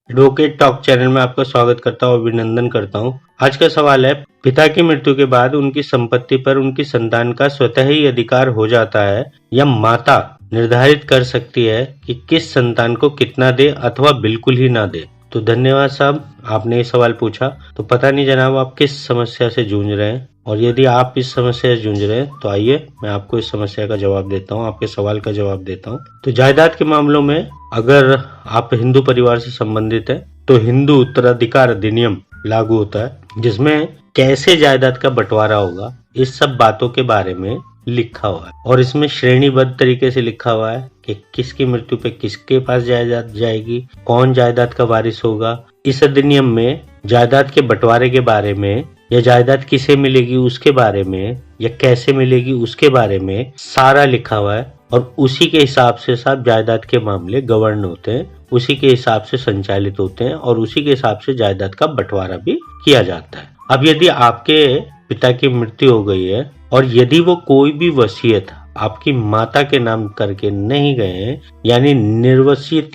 Advocate talk channel में आपका स्वागत करता हूँ, अभिनंदन करता हूँ। आज का सवाल है, पिता की मृत्यु के बाद उनकी संपत्ति पर उनकी संतान का स्वतः ही अधिकार हो जाता है या माता निर्धारित कर सकती है कि किस संतान को कितना दे अथवा बिल्कुल ही ना दे। तो धन्यवाद साहब, आपने ये सवाल पूछा। तो पता नहीं जनाब आप किस समस्या से जूझ रहे हैं, और यदि आप इस समस्या से जूझ रहे हैं तो आइए मैं आपको इस समस्या का जवाब देता हूँ, आपके सवाल का जवाब देता हूँ। तो जायदाद के मामलों में अगर आप हिंदू परिवार से संबंधित है तो हिंदू उत्तराधिकार अधिनियम लागू होता है, जिसमें कैसे जायदाद का बंटवारा होगा इस सब बातों के बारे में लिखा हुआ है, और इसमें श्रेणीबद्ध तरीके से लिखा हुआ है कि किसकी मृत्यु पे किसके पास जायदाद जाएगी, कौन जायदाद का वारिस होगा। इस अधिनियम में जायदाद के बंटवारे के बारे में या जायदाद किसे मिलेगी उसके बारे में या कैसे मिलेगी उसके बारे में सारा लिखा हुआ है, और उसी के हिसाब से सब जायदाद के मामले गवर्न होते हैं, उसी के हिसाब से संचालित होते हैं, और उसी के हिसाब से जायदाद का बंटवारा भी किया जाता है। अब यदि आपके पिता की मृत्यु हो गई है और यदि वो कोई भी वसीयत आपकी माता के नाम करके नहीं गए हैं, यानी निर्वसियत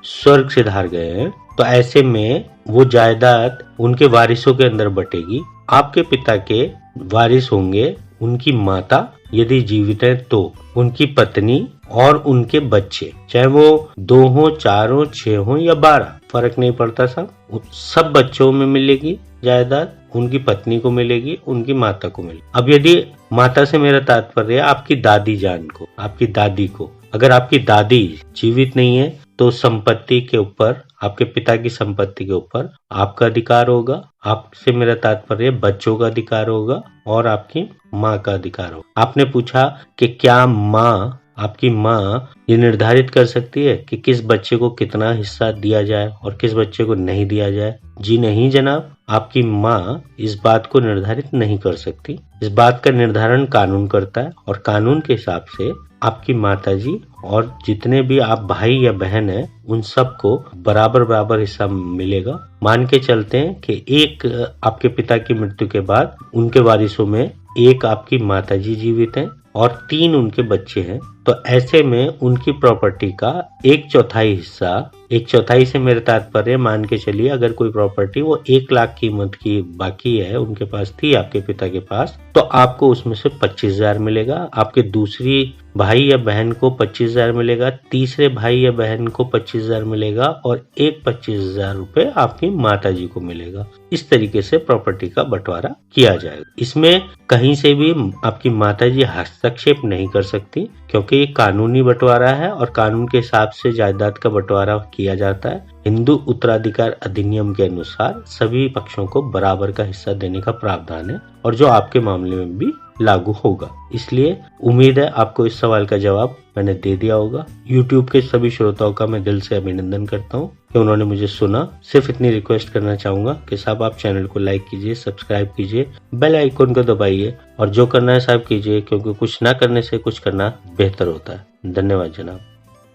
स्वर्ग सिधार गए हैं, तो ऐसे में वो जायदाद उनके वारिसों के अंदर बटेगी। आपके पिता के वारिस होंगे उनकी माता यदि जीवित है तो, उनकी पत्नी और उनके बच्चे, चाहे वो 2 हो, 4 हो, 6 हो या 12, फर्क नहीं पड़ता साहब। सब बच्चों में मिलेगी जायदाद, उनकी पत्नी को मिलेगी, उनकी माता को मिलेगी। अब यदि माता से मेरा तात्पर्य है आपकी दादी जान को, आपकी दादी को। अगर आपकी दादी जीवित नहीं है तो संपत्ति के ऊपर, आपके पिता की संपत्ति के ऊपर आपका अधिकार होगा। आपसे मेरा तात्पर्य बच्चों का अधिकार होगा और आपकी माँ का अधिकार होगा। आपने पूछा कि क्या माँ, आपकी माँ ये निर्धारित कर सकती है कि किस बच्चे को कितना हिस्सा दिया जाए और किस बच्चे को नहीं दिया जाए? जी नहीं जनाब, आपकी माँ इस बात को निर्धारित नहीं कर सकती। इस बात का निर्धारण कानून करता है, और कानून के हिसाब से आपकी माताजी और जितने भी आप भाई या बहन हैं उन सबको बराबर बराबर हिस्सा मिलेगा। मान के चलते हैं कि एक आपके पिता की मृत्यु के बाद उनके वारिसों में एक आपकी माताजी जीवित हैं और 3 उनके बच्चे हैं, तो ऐसे में उनकी प्रॉपर्टी का 1/4 हिस्सा, 1/4 से मेरा तात्पर्य मान के चलिए अगर कोई प्रॉपर्टी वो 1 लाख कीमत की बाकी है, उनके पास थी आपके पिता के पास, तो आपको उसमें से 25,000 मिलेगा। आपके दूसरी भाई या बहन को 25,000 मिलेगा, तीसरे भाई या बहन को 25,000 मिलेगा, और एक 25,000 रुपए आपकी माताजी को मिलेगा। इस तरीके से प्रॉपर्टी का बंटवारा किया जाएगा। इसमें कहीं से भी आपकी माताजी हस्तक्षेप नहीं कर सकती, क्योंकि ये कानूनी बंटवारा है और कानून के हिसाब से जायदाद का बंटवारा किया जाता है। हिंदू उत्तराधिकार अधिनियम के अनुसार सभी पक्षों को बराबर का हिस्सा देने का प्रावधान है, और जो आपके मामले में भी लागू होगा। इसलिए उम्मीद है आपको इस सवाल का जवाब मैंने दे दिया होगा। YouTube के सभी श्रोताओं का मैं दिल से अभिनंदन करता हूँ कि उन्होंने मुझे सुना। सिर्फ इतनी रिक्वेस्ट करना चाहूंगा कि साहब आप चैनल को लाइक कीजिए, सब्सक्राइब कीजिए, बेल आइकन को दबाइए, और जो करना है साहब कीजिए, क्योंकि कुछ ना करने से कुछ करना बेहतर होता है। धन्यवाद जनाब।